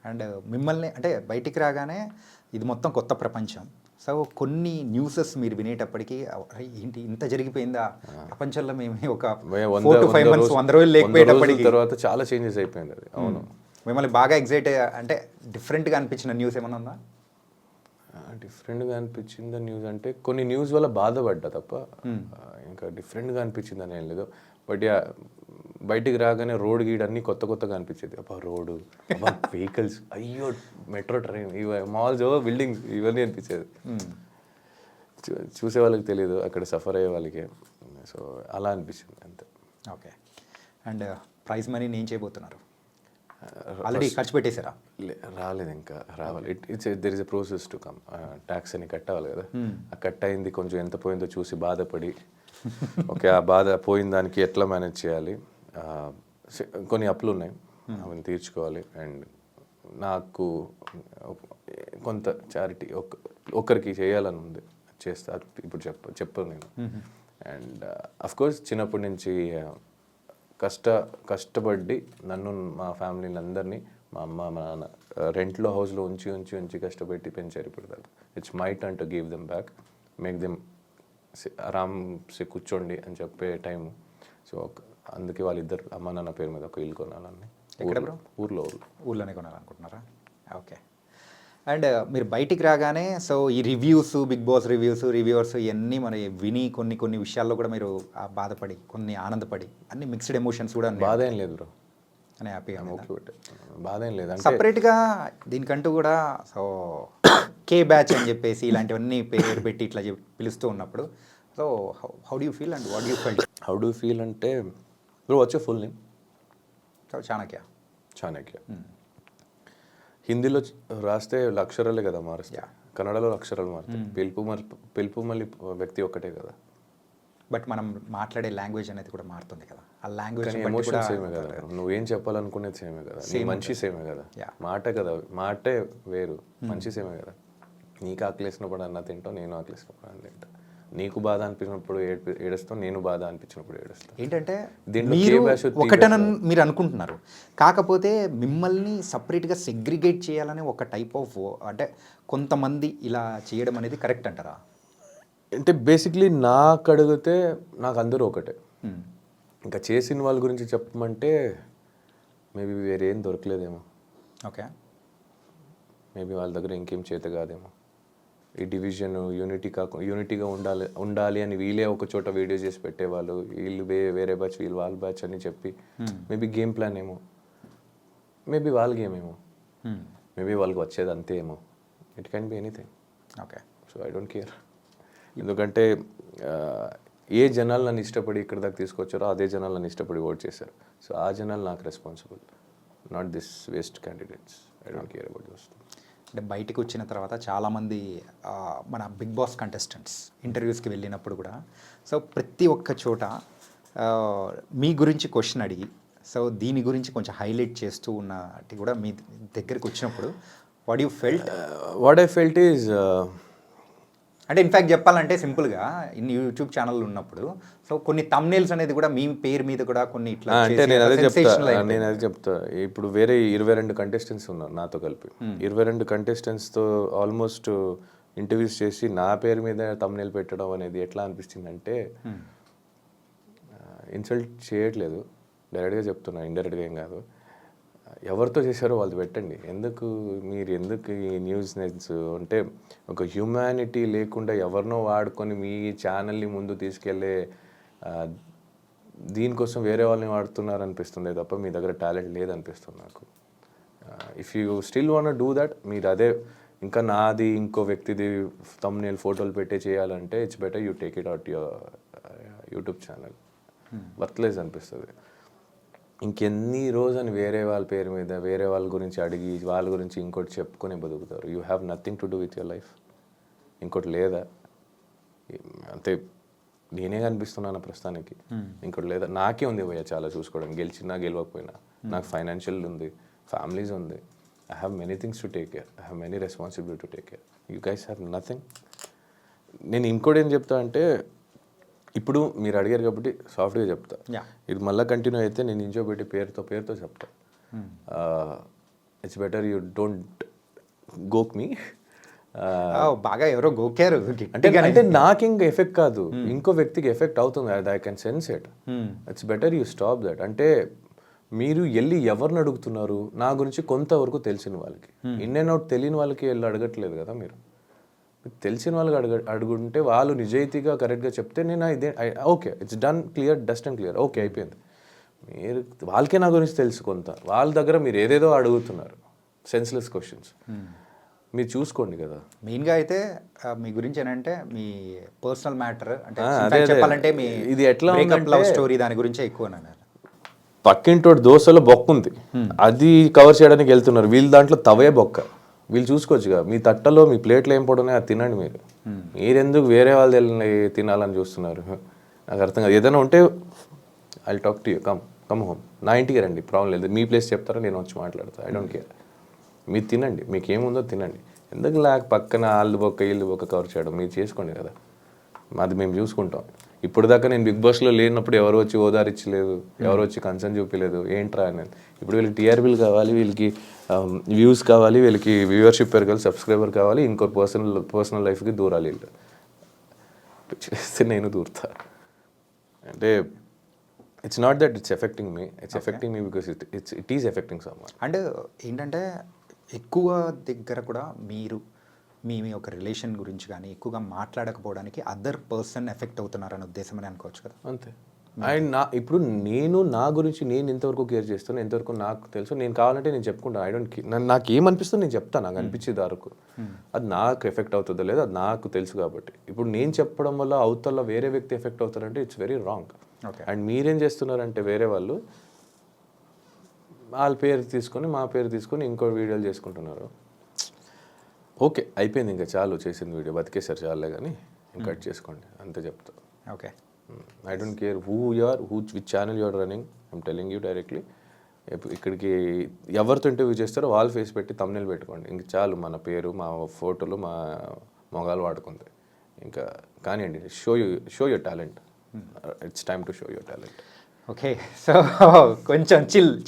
And మిమ్మల్ని అంటే బయటికి రాగానే ఇది మొత్తం కొత్త ప్రపంచం. సో కొన్ని న్యూసెస్ మీరు వినేటప్పటికీ "అరే, ఏంటి ఇంత జరిగిపోయిందా ప్రపంచంలో మేము ఒక 4 to 5 months 100 రోజులు లేకపోయేటప్పటికి తర్వాత చాలా చేంజెస్ అయిపోయింది అది. అవును, మిమ్మల్ని బాగా ఎగ్జైట్ అంటే డిఫరెంట్గా అనిపించిన న్యూస్ ఏమైనా ఉందా? డిఫరెంట్గా అనిపించింది న్యూస్ అంటే కొన్ని న్యూస్ వల్ల బాధపడ్డా తప్ప ఇంకా డిఫరెంట్గా అనిపించింది అని ఏం లేదు. బట్ యా, బయటికి రాగానే రోడ్ గీడ్ అన్నీ కొత్త కొత్తగా అనిపించేది. అబ్బా రోడ్డు, అబ్బా వెహికల్స్, అయ్యో మెట్రో ట్రైన్, ఇవి మాల్స్, బిల్డింగ్స్, ఇవన్నీ అనిపించేది. చూసే వాళ్ళకి తెలియదు, అక్కడ సఫర్ అయ్యే వాళ్ళకి. సో అలా అనిపించింది అంతే. ఓకే. అండ్ ప్రైజ్ మనీ ఏం చేయబోతున్నారు? ఆల్రెడీ ఖర్చు పెట్టేశారా? రాలేదు, ఇంకా రావాలి. There is a process to come. Tax అని కట్టాలి కదా, ఆ కట్ అయింది కొంచెం ఎంత పోయిందో చూసి బాధపడి ఓకే ఆ బాధ పోయిన దానికి ఎట్లా మేనేజ్ చేయాలి. కొన్ని అప్పులు ఉన్నాయి, అవన్నీ తీర్చుకోవాలి. అండ్ నాకు కొంత చారిటీ ఒక్కరికి చేయాలని ఉంది, చేస్తా. ఇప్పుడు చెప్పను నేను. అండ్ అఫ్కోర్స్ చిన్నప్పటి నుంచి కష్టపడి నన్ను మా ఫ్యామిలీని అందరినీ, మా అమ్మ మా నాన్న రెంట్లో హౌస్లో ఉంచి కష్టపెట్టి పెంచారు. ఇప్పుడు దాకా it's my turn to give them back, make them ఆరామ్సే కూర్చోండి అని చెప్పే టైము. సో అందుకే వాళ్ళిద్దరు అమ్మ నాన్న పేరు మీద ఒక ఇల్లు కొనాలని. ఎక్కడ బ్రో? ఊర్లోనే కొనాలనుకుంటున్నారా? ఓకే. అండ్ మీరు బయటికి రాగానే సో ఈ రివ్యూస్, బిగ్ బాస్ రివ్యూవర్స్ ఇవన్నీ మరి విని కొన్ని విషయాల్లో కూడా మీరు బాధపడి, కొన్ని ఆనందపడి, అన్ని మిక్స్డ్ ఎమోషన్స్ కూడా బాధ ఏం లేదు బ్రో, అని హ్యాపీగా బాధ ఏం లేదు. సపరేట్గా దీనికంటూ కూడా సో కే బ్యాచ్ అని చెప్పేసి ఇలాంటివన్నీ పేరు పెట్టి ఇట్లా పిలుస్తూ ఉన్నప్పుడు so how do you feel and what you felt? How do feel అంటే bro, what's your full name? Chanakya. హిందీలో రాస్తే అక్షరాలే కదా మారుస్తాయి, కన్నడలో అక్షరాలు మారుతాయి. పిలుపు మళ్ళీ వ్యక్తి ఒక్కటే కదా. బట్ మనం మాట్లాడే లాంగ్వేజ్ అనేది కూడా మారుతుంది కదా. ఆ లాంగ్వేజ్ ఎమోషన్ సేమే కదా, నువ్వేం చెప్పాలనుకునేది సేమే కదా, నీ మంచి సేమే కదా, మాట కదా, మాటే వేరు, మంచి సేమే కదా. నీకు ఆకలేసినప్పుడు అన్న తింటావు, నేను ఆకలేసినప్పుడు అన్న తింటా. నీకు బాధ అనిపించినప్పుడు ఏడుస్తావు, నేను బాధ అనిపించినప్పుడు ఏడుస్తాను. ఏంటంటే మీరు ఒకటనని మీరు అనుకుంటున్నారు, కాకపోతే మిమ్మల్ని సపరేట్గా సెగ్రిగేట్ చేయాలని ఒక టైప్ ఆఫ్ అంటే కొంతమంది ఇలా చేయడం అనేది కరెక్ట్ అంటారా? అంటే బేసిక్లీ నాకు అడిగితే నాకు అందరూ ఒకటే. ఇంకా చేసిన వాళ్ళ గురించి చెప్పమంటే మేబీ వేరేం దొరకలేదేమో. ఓకే. మేబీ వాళ్ళ దగ్గర ఇంకేం చేత కాదేమో. ఈ డివిజన్ యూనిటీగా ఉండాలి అని వీళ్ళే ఒక చోట వీడియో చేసి పెట్టేవాళ్ళు, వీళ్ళు వేరే బ్యాచ్, వీళ్ళు వాళ్ళ బ్యాచ్ అని చెప్పి మేబీ గేమ్ ప్లాన్ ఏమో, మేబీ వాళ్ళ గేమ్ ఏమో, మేబీ వాళ్ళకి వచ్చేది అంతే ఏమో. It can be anything. Okay. So I don't care. ఎందుకంటే ఏ జనాలు నన్ను ఇష్టపడి ఇక్కడ దాకా తీసుకొచ్చారో అదే జనాలు నన్ను ఇష్టపడి ఓట్ చేశారు. సో ఆ జనాలు నాకు responsible, not this waste candidates. I don't care about those. అంటే బయటకు వచ్చిన తర్వాత చాలామంది మన బిగ్ బాస్ కంటెస్టెంట్స్ ఇంటర్వ్యూస్కి వెళ్ళినప్పుడు కూడా సో ప్రతి ఒక్క చోట మీ గురించి క్వశ్చన్ అడిగి సో దీని గురించి కొంచెం హైలైట్ చేస్తూ ఉన్నట్టు కూడా మీ దగ్గరికి వచ్చినప్పుడు వాట్ ఐ ఫెల్ట్ ఈజ్ అంటే ఇన్ఫ్యాక్ట్ చెప్పాలంటే సింపుల్గా ఇన్ని యూట్యూబ్ ఛానల్ ఉన్నప్పుడు సో కొన్ని థంబ్నెయిల్స్ అనేది కూడా మీ పేరు మీద కూడా కొన్ని ఇట్లా అంటే నేను అదే చెప్తా. ఇప్పుడు వేరే 22 కంటెస్టెంట్స్ ఉన్నారు నాతో కలిపి. 22 కంటెస్టెంట్స్తో ఆల్మోస్ట్ ఇంటర్వ్యూస్ చేసి నా పేరు మీద థంబ్నెయిల్ పెట్టడం అనేది ఎట్లా అనిపిస్తుంది అంటే ఇన్సల్ట్ చేయట్లేదు, డైరెక్ట్గా చెప్తున్నా, ఇండైరెక్ట్గా ఏం కాదు. ఎవరితో చేశారో వాళ్ళు పెట్టండి. ఎందుకు ఈ న్యూస్నెస్ అంటే ఒక హ్యూమానిటీ లేకుండా ఎవరినో వాడుకొని మీ ఛానల్ని ముందు తీసుకెళ్ళే దీనికోసం వేరే వాళ్ళని వాడుతున్నారు అనిపిస్తుంది తప్ప మీ దగ్గర టాలెంట్ లేదనిపిస్తుంది నాకు. If you still want do that, మీరు అదే ఇంకా నాది ఇంకో వ్యక్తిది థంబ్నెయిల్ ఫోటోలు పెట్టే చేయాలంటే it's better you take it out your YouTube channel. Worthless అనిపిస్తుంది. ఇంకెన్ని రోజని వేరే వాళ్ళ పేరు మీద వేరే వాళ్ళ గురించి అడిగి వాళ్ళ గురించి ఇంకోటి చెప్పుకొని బతుకుతారు. You have nothing to do with your life. ఇంకోటి లేదా అంతే, నేనే కనిపిస్తున్నాను ప్రస్తుతానికి, ఇంకోటి లేదా. నాకే ఉంది భయ్య చాలా చూసుకోవడం, గెలిచినా గెలవకపోయినా. నాకు ఫైనాన్షియల్ ఉంది, ఫ్యామిలీస్ ఉంది, I have many things to take care, I have many responsibility to take care. You guys have nothing. నేను ఇంకోటి ఏం చెప్తా అంటే, ఇప్పుడు మీరు అడిగారు కాబట్టి సాఫ్ట్గా చెప్తా. ఇది మళ్ళీ కంటిన్యూ అయితే నేను ఇంచో పెట్టి పేరుతో చెప్తా. ఇట్స్ బెటర్ యూ డోంట్ గోక్ మీ. బాగా ఎవరో గోకారు అంటే గట్టిగానే. అంటే నాకు ఇంకా ఎఫెక్ట్ కాదు, ఇంకో వ్యక్తికి ఎఫెక్ట్ అవుతుంది, I can sense it. It's better you stop that. అంటే మీరు వెళ్ళి ఎవరిని అడుగుతున్నారు నా గురించి కొంతవరకు తెలిసిన వాళ్ళకి, ఇన్ అండ్ అవుట్ తెలియని వాళ్ళకి వెళ్ళి అడగట్లేదు కదా మీరు. తెలిసిన వాళ్ళకి అడుగుంటే వాళ్ళు నిజాయితీగా కరెక్ట్గా చెప్తే నేను ఇదే okay it's done, clear, dust and clear, okay అయిపోయింది. మీరు వాళ్ళకే నా గురించి తెలుసు కొంత, వాళ్ళ దగ్గర మీరు ఏదేదో అడుగుతున్నారు సెన్స్లెస్ క్వశ్చన్స్. మీరు చూసుకోండి కదా. మెయిన్గా అయితే మీ గురించి ఏంటంటే మీ పర్సనల్ మ్యాటర్ అంటే అదే, in fact అదే. చెప్పాలంటే మీ ఇది ఎట్లా బ్రేకప్ ఉందంటే- లవ్ స్టోరీ దాని గురించే ఎక్కువ అన్నారు. పక్కింటోటి దోశలో బొక్క ఉంది, అది కవర్ చేయడానికి వెళ్తున్నారు, వీళ్ళ దాంట్లో తవే బొక్క, వీళ్ళు చూసుకోవచ్చుగా. మీ తట్టలో మీ ప్లేట్లో ఏం పడున్నాయి అది తినండి మీరు. మీరెందుకు వేరే వాళ్ళు తినాలని చూస్తున్నారు? నాకు అర్థం కాదు. ఏదైనా ఉంటే I talk to you, come home, నా ఇంటికి రండి, ప్రాబ్లం లేదు. మీ ప్లేస్ చెప్తారా, నేను వచ్చి మాట్లాడతాను, ఐ డోంట్ కేర్. మీరు తినండి, మీకు ఏముందో తినండి. ఎందుకు పక్కన వాళ్ళు బొక్క వీళ్ళు బొక్క కవర్ చేయడం, మీరు చేసుకోండి కదా, అది మేము చూసుకుంటాం. ఇప్పుడు దాకా నేను బిగ్ బాస్లో లేనప్పుడు ఎవరు వచ్చి ఓదారిచ్చలేదు, ఎవరు వచ్చి కన్సర్న్ చూపించలేదు, ఏంట్రా అని. ఇప్పుడు వీళ్ళకి టీఆర్పీలు కావాలి, వీళ్ళకి వ్యూస్ కావాలి, వీళ్ళకి వ్యూవర్షిప్ పెరగాలి, సబ్స్క్రైబర్ కావాలి, ఇంకో పర్సనల్ లైఫ్కి దూరాలి. వీళ్ళు చేస్తే నేను దూరుతా. అంటే it's not that it's effecting me, it's effecting me because it is affecting someone. And ఏంటంటే ఎక్కువ దగ్గర కూడా మీరు మీ ఒక రిలేషన్ గురించి కానీ ఎక్కువగా మాట్లాడకపోవడానికి అదర్ పర్సన్ ఎఫెక్ట్ అవుతున్నారనే ఉద్దేశం అని అనుకోవచ్చు కదా. అంతే. అండ్ ఇప్పుడు నేను నా గురించి నేను ఎంతవరకు కేర్ చేస్తాను, ఎంతవరకు నాకు తెలుసు, నేను కావాలంటే నేను చెప్పుకుంటాను. ఐ డోంట్ నాకు ఏమనిపిస్తుందో నేను చెప్తాను, నాకు అనిపించేది వరకు. అది నాకు ఎఫెక్ట్ అవుతుందో లేదో అది నాకు తెలుసు కాబట్టి. ఇప్పుడు నేను చెప్పడం వల్ల అవతల వేరే వ్యక్తి ఎఫెక్ట్ అవుతారంటే ఇట్స్ వెరీ రాంగ్. అండ్ మీరేం చేస్తున్నారంటే వేరే వాళ్ళు వాళ్ళ పేరు తీసుకొని మా పేరు తీసుకొని ఇంకో వీడియోలు చేసుకుంటున్నారు. ఓకే అయిపోయింది, ఇంకా చాలు చేసింది వీడియో, బతికేసారు చాలే కానీ ఇంకా కట్ చేసుకోండి అంతే చెప్తా. Okay, I don't care who you are, which channel you are running, I'm telling you directly. ఇక్కడికి ఎవరితో ఇంటర్వ్యూ చేస్తారో వాళ్ళ ఫేస్ పెట్టి thumbnail పెట్టుకోండి, ఇంక చాలు. మన పేరు మా ఫోటోలు మా మొగాలు వాడుకుంది ఇంకా కానివ్వండి. Show your talent, it's time to show your talent. Okay. So కొంచెం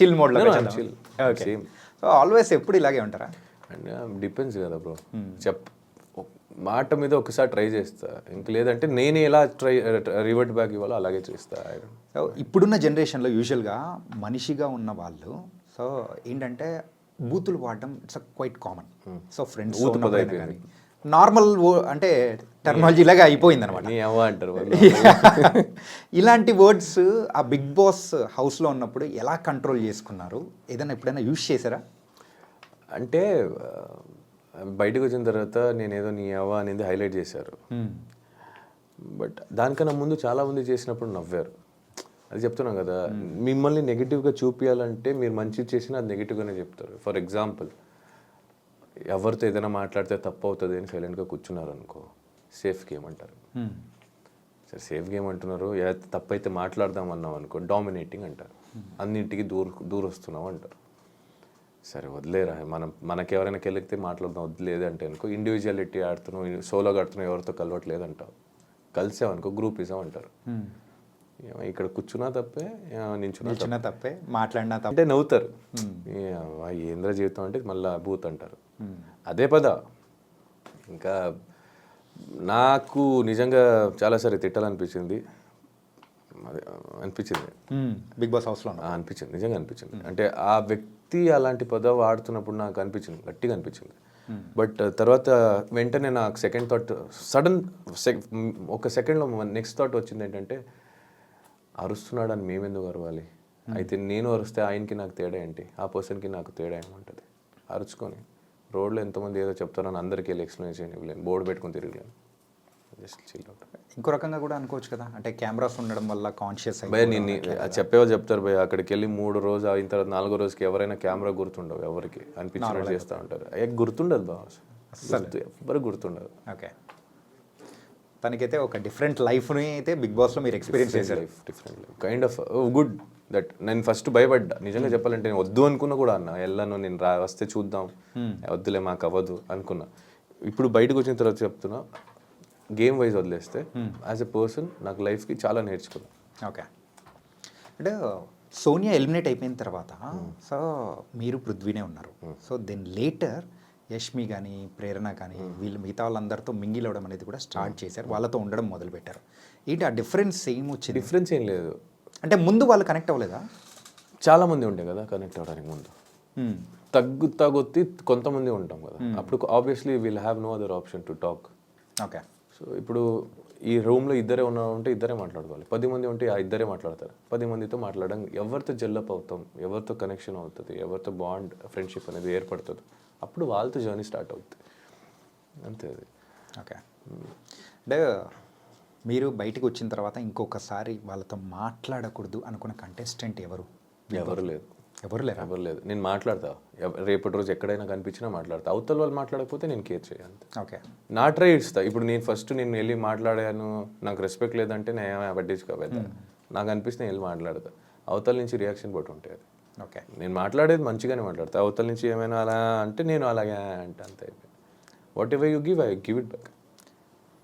చిల్ మోడ్లో chill. Okay. Same. So always ఎప్పుడు ఇలాగే ఉంటారా? అండ్ డిపెండ్స్ కదా బ్రో. మాట మీద ఒకసారి ట్రై చేస్తా, ఇంక లేదంటే నేను ఎలా రివర్ట్ బ్యాక్ ఇవ్వాలో అలాగే చేస్తా. సో ఇప్పుడున్న జనరేషన్లో యూజువల్గా మనిషిగా ఉన్న వాళ్ళు సో ఏంటంటే బూతులు వాడడం it's quite common. So friends కానీ నార్మల్ అంటే టెర్మినాలజీ లాగా అయిపోయింది అనమాట. నీ అవ్వ అంటారు వాళ్ళు. ఇలాంటి వర్డ్స్ ఆ బిగ్ బాస్ హౌస్లో ఉన్నప్పుడు ఎలా కంట్రోల్ చేసుకున్నారు? ఏదైనా ఎప్పుడైనా యూజ్ చేశారా? అంటే బయటకు వచ్చిన తర్వాత నేనేదో నీ అవ్వ అనేది హైలైట్ చేశారు, బట్ దానికన్నా ముందు చాలామంది చేసినప్పుడు నవ్వారు. అది చెప్తున్నాం కదా, మిమ్మల్ని నెగిటివ్గా చూపించాలంటే మీరు మంచి చేసినా అది నెగిటివ్గానే చెప్తారు. ఫర్ ఎగ్జాంపుల్, ఎవరితో ఏదైనా మాట్లాడితే తప్పు అవుతుంది అని సైలెంట్గా కూర్చున్నారు అనుకో, సేఫ్ గేమ్ అంటారు. సరే సేఫ్ గేమ్ అంటున్నారు, తప్పు అయితే మాట్లాడదాం అన్నాం అనుకో డామినేటింగ్ అంటారు, అన్నింటికి దూరొస్తున్నాం అంటారు. సరే వదిలేరా, మనకి ఎవరైనా కెలిగితే మాట్లాడదాం, వదిలేదు అంటే అనుకో ఇండివిజువాలిటీ ఆడుతున్నావు, సోలోగా ఆడుతున్నావు, ఎవరితో కలవట్లేదు అంటావు. కలిసామనుకో గ్రూపిజం అంటారు. ఇక్కడ కూర్చున్నా తప్పే, నించున్నా తప్పే, మాట్లాడినా తప్పే అంటే నవ్వుతారు. ఏంద్ర జీవితం అంటే మళ్ళీ బూత్ అంటారు. అదే పద. ఇంకా నాకు నిజంగా చాలాసారి తిట్టాలనిపించింది, బిగ్ బాస్ హౌస్లో అనిపించింది, నిజంగా అనిపించింది. అంటే ఆ వ్యక్తి అలాంటి పదం వాడుతున్నప్పుడు నాకు అనిపించింది, గట్టిగా అనిపించింది. బట్ తర్వాత వెంటనే నాకు సెకండ్ థాట్, ఒక సెకండ్లో నెక్స్ట్ థాట్ వచ్చింది ఏంటంటే, అరుస్తున్నాడని మేమెందుకు అరవాలి? అయితే నేను అరుస్తే ఆయనకి నాకు తేడా ఏంటి, ఆ పర్సన్కి నాకు తేడా ఏముంటుంది? అరుచుకొని రోడ్లో ఎంతమంది ఏదో చెప్తారని అందరికీ వెళ్ళి ఎక్స్ప్లెయిన్ ఇవ్వలేను, బోర్డు పెట్టుకుని తిరగలేను. Just chill out. ఇంకో రకంగా కూడా అనుకోవచ్చు కదా, అంటే కెమెరాస్ ఉండడం వల్ల కాన్షియస్ భయ నేను చెప్పేవాళ్ళు చెప్తారు భయ, అక్కడికి వెళ్ళి 3 రోజు అయిన తర్వాత 4వ రోజుకి ఎవరైనా కెమెరా గుర్తుండవు, ఎవరికి అనిపించినట్టు చేస్తూ ఉంటారు. గుర్తుండదు బాగా, ఎవరు గుర్తుండదు. ఓకే, తనకైతే ఒక డిఫరెంట్ లైఫ్ని అయితే బిగ్ బాస్లో మీరు ఎక్స్పీరియన్స్ చేశారు. Life different life, kind of good that. నేను ఫస్ట్ భయపడ్డా నిజంగా చెప్పాలంటే, నేను వద్దు అనుకున్నా కూడా అన్న వెళ్ళను, నేను వస్తే చూద్దాం, వద్దులే మాకు అవ్వదు అనుకున్నా. ఇప్పుడు బయటకు వచ్చిన తర్వాత చెప్తున్నా, గేమ్ వైజ్ వదిలేస్తే యాజ్ ఎ పర్సన్ నాకు లైఫ్కి చాలా నేర్చుకున్నాను. ఓకే, అంటే సోనియా ఎలిమినేట్ అయిపోయిన తర్వాత సో మీరు పృథ్వీనే ఉన్నారు. సో దెన్ లేటర్ యష్మి కానీ ప్రేరణ కానీ వీళ్ళు మిగతా వాళ్ళందరితో మింగిల్ అవ్వడం అనేది కూడా స్టార్ట్ చేశారు, వాళ్ళతో ఉండడం మొదలుపెట్టారు. ఏంటి ఆ డిఫరెన్స్ ఏం వచ్చింది? డిఫరెన్స్ ఏం లేదు. అంటే ముందు వాళ్ళు కనెక్ట్ అవ్వలేదా? చాలా మంది ఉండే కదా కనెక్ట్ అవ్వడానికి ముందు. తగ్గుతీ కొంతమంది ఉంటాం కదా, అప్పుడు obviously will have no other option to talk. Okay. So ఇప్పుడు ఈ రూమ్లో ఇద్దరే ఉంటే ఇద్దరే మాట్లాడుకోవాలి. 10 మంది ఉంటే ఆ ఇద్దరే మాట్లాడతారు. 10 మందితో మాట్లాడడం, ఎవరితో జెల్లప్ అవుతాం, ఎవరితో కనెక్షన్ అవుతుంది, ఎవరితో బాండ్ ఫ్రెండ్షిప్ అనేది ఏర్పడుతుంది, అప్పుడు వాళ్ళతో జర్నీ స్టార్ట్ అవుతుంది. అంతే అది. ఓకే. అంటే మీరు బయటికి వచ్చిన తర్వాత ఇంకొకసారి వాళ్ళతో మాట్లాడకూడదు అనుకున్న కంటెస్టెంట్ ఎవరు? ఎవరు లేదు. ఎవరు లేరు? ఎవరు లేదు. నేను మాట్లాడతా, రేపటి రోజు ఎక్కడైనా కనిపించినా మాట్లాడతా. అవతల వాళ్ళు మాట్లాడకపోతే నేను కేర్ చేయాలి. ఓకే. నా ట్రై ఇస్తా. ఇప్పుడు నేను ఫస్ట్ నేను వెళ్ళి మాట్లాడాను, నాకు రెస్పెక్ట్ లేదంటే నేను పట్టించుకోవద్దా, నాకు అనిపిస్తే నేను వెళ్ళి మాట్లాడతా. అవతల నుంచి రియాక్షన్ బట్టి ఉంటుంది. ఓకే. నేను మాట్లాడేది మంచిగానే మాట్లాడతా. అవతల నుంచి ఏమైనా అలా అంటే నేను అలాగే అంటే అంతే. What ever you give, I give it back.